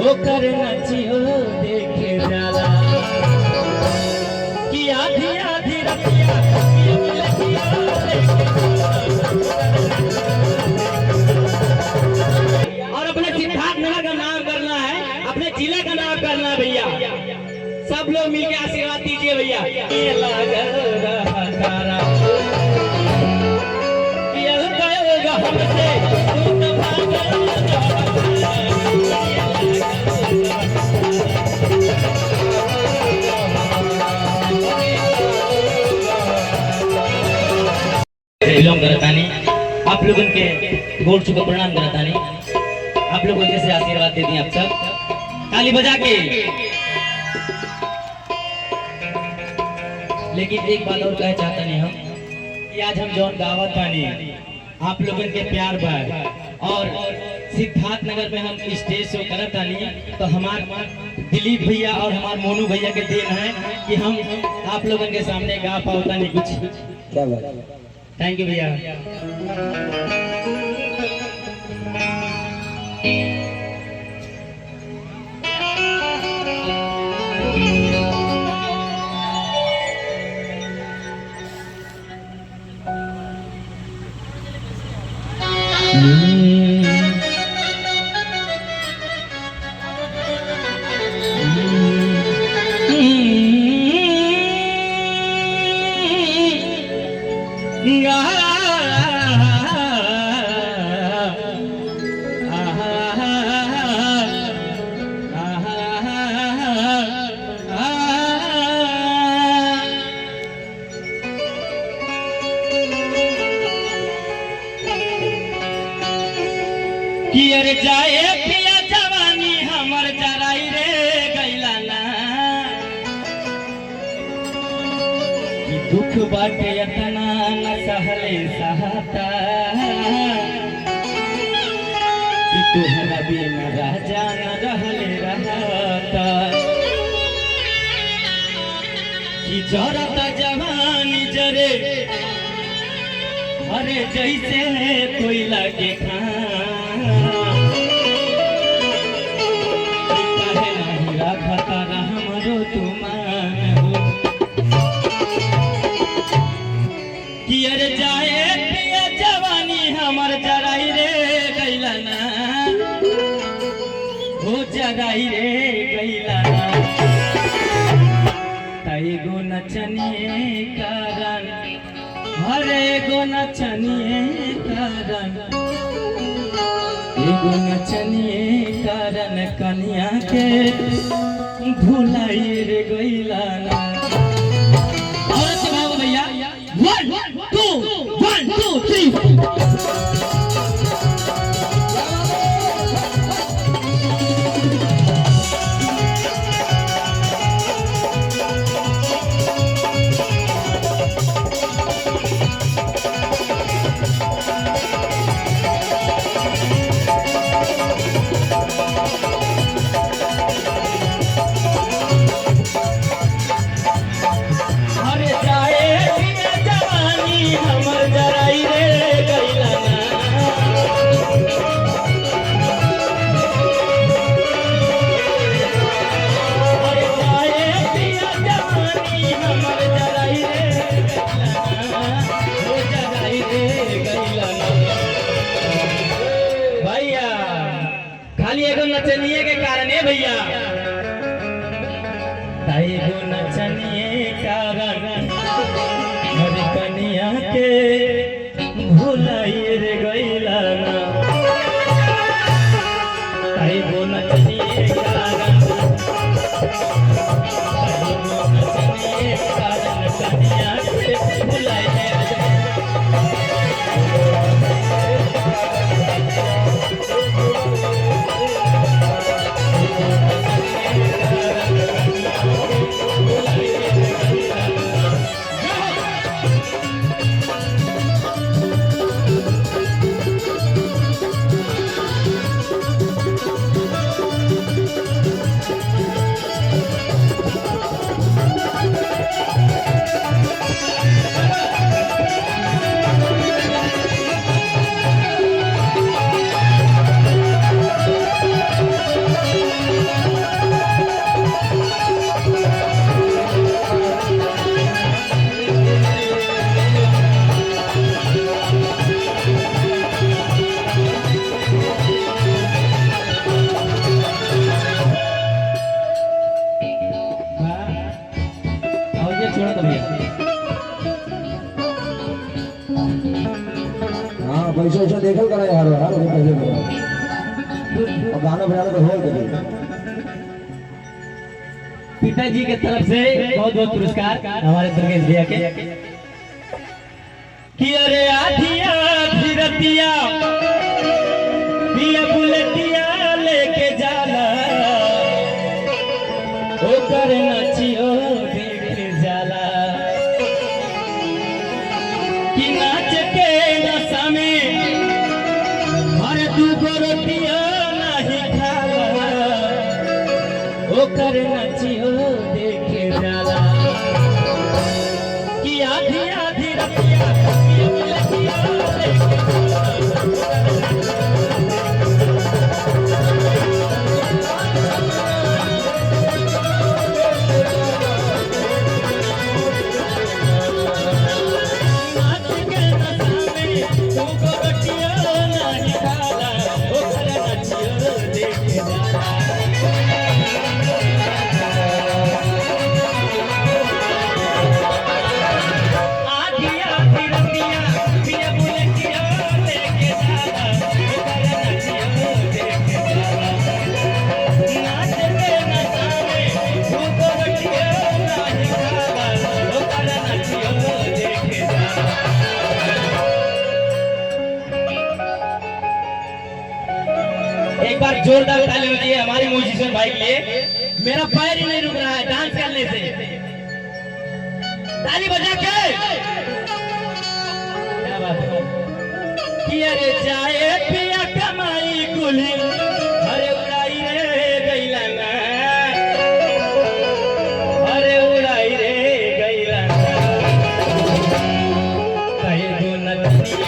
ओकर नचियो देखे जाला कि आधी आधी रतिया और अपने सिद्धार्थ नगर का नाम करना है, अपने जिले का नाम करना है भैया। सब लोग मिलकर आशीर्वाद दीजिए भैया। करतानी आप लोगों के गोड़ चुका प्रणाम करतानी, आप लोगों जैसे आशीर्वाद दे दिए आप सब ताली बजा के। लेकिन एक बात और कहना चाहता नहीं हम कि आज हम जौन गावत बानी आप लोगों के प्यार बा और सिद्धार्थ नगर में हम स्टेज शो करत आनी तो हमार दिलीप भैया और हमार मोनू भैया के देन है कि हम आप लोगों के सामने गा पाता नहीं कुछ। क्या बात, थैंक यू भैया। कियर जाए पिया जवानी हमर जराई रे गैला ना कि दुख बाटे इतना न सहले सहता कि तुहरा बिना राजा न रहले रहता कि जरता जवानी जरे अरे जैसे कोयला के खां कियर जाए पिया जवानी हमर जराई रे गैला ना हो जराई रे गैला ना ताई गो नचनिए कारण हरे गो नचनिए कारण एगो नचनिए कारण कन्या के भुलाई रे गैला ना। और जवाब भैया 1 2 1 2 3 खाली एगो नचनिए के कारण है भैया, ताई गो नचनिए कारण हर कनिया के भुलाई रे गैला ना। ताई गो नचनिए कारण कनिया के भुलाई रे देखल करा यार यार वो पहले बोला और गाना बजाना तो होल कर पिताजी के तरफ से बहुत बहुत पुरस्कार हमारे दुर्गेश भैया के कि अरे आधिया फिरतिया पिया बुलेटिया लेके जाला ओकर नचियो देख जाला कि नाच के नशा में हर दूगो रोटिया नहीं खाला ओकर नचियो देख जाला कि आधी आधी रतिया पिया बुलेटिया लेके एक बार जोरदार ताली बजाइए हमारे म्यूजिशियन भाई के लिए। मेरा पैर ही नहीं रुक रहा है डांस करने से। ताली बजा के क्या बात है कि अरे जाए पिया कमाई कुली अरे उड़ाई रे गईला ना अरे उड़ाई रे गईला ना कहे दो नचनी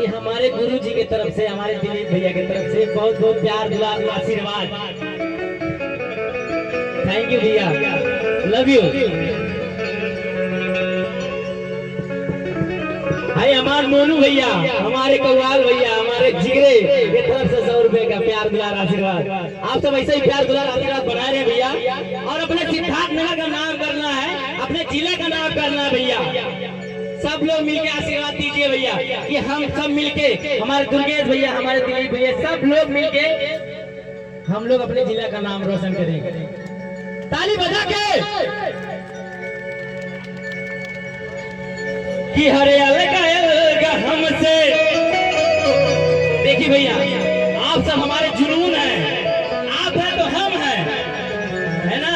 हमारे गुरु जी की तरफ से हमारे दिलीप भैया की तरफ से बहुत बहुत प्यार दुलार आशीर्वाद। थैंक यू भैया, लव यू। भाई हमारे मोनू भैया, हमारे कव्वाल भैया, हमारे जिगरे की तरफ से 100 रुपए का प्यार दुलार आशीर्वाद। आप सब ऐसे ही प्यार दुलार आशीर्वाद बनाए रहे भैया। और अपने सिद्धार्थ नगर का नाम करना है, अपने जिले का नाम करना है भैया। सब लोग मिलके आशीर्वाद दीजिए भैया कि हम सब मिलके, हमारे दुर्गेश भैया, हमारे दिलीप भैया, सब लोग मिलके हम लोग अपने जिला का नाम रोशन करेंगे। ताली बजा के कि हरे अलगा हमसे। देखिए भैया, आप सब हमारे जुनून हैं, आप हैं तो हम हैं, है ना।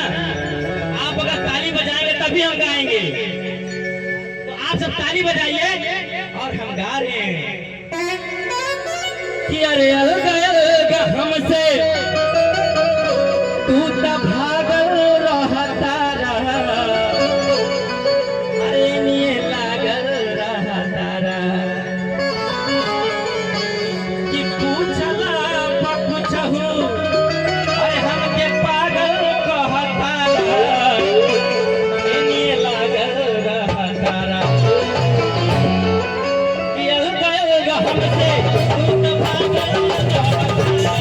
आप अगर ताली बजाएंगे तभी हम गाएंगे। आप सब ताली बजाइए और हम गा रहे हैं कि अरे अलगा अलगा हमसे तू तो भागल रहता रहा, अरे निये लागल रहता रहा कि पूछला पूछहु अरे हमके पागल कहता रहा, निये लागल रहता रहा हमसे तू तो भागल रहता रहा।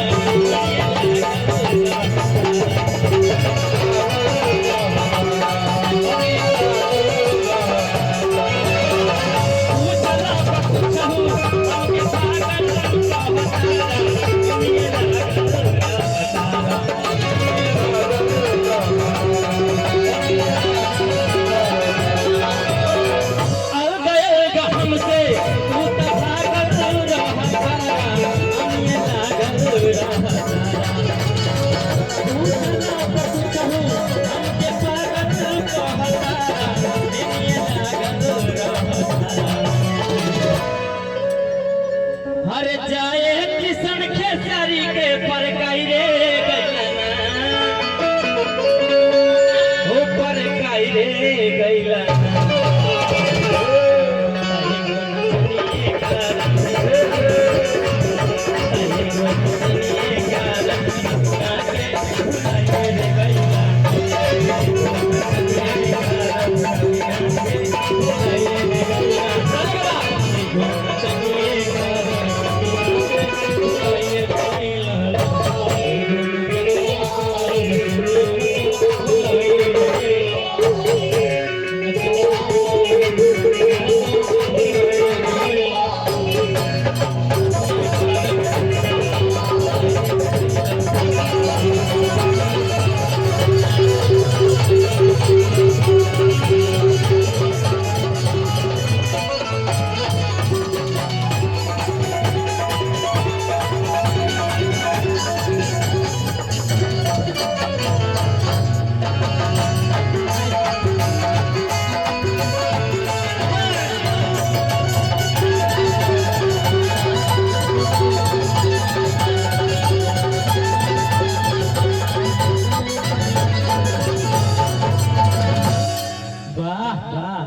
वाह वाह,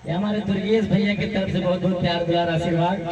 ये हमारे दुर्गेश भैया की तरफ से बहुत बहुत प्यार दुलार आशीर्वाद।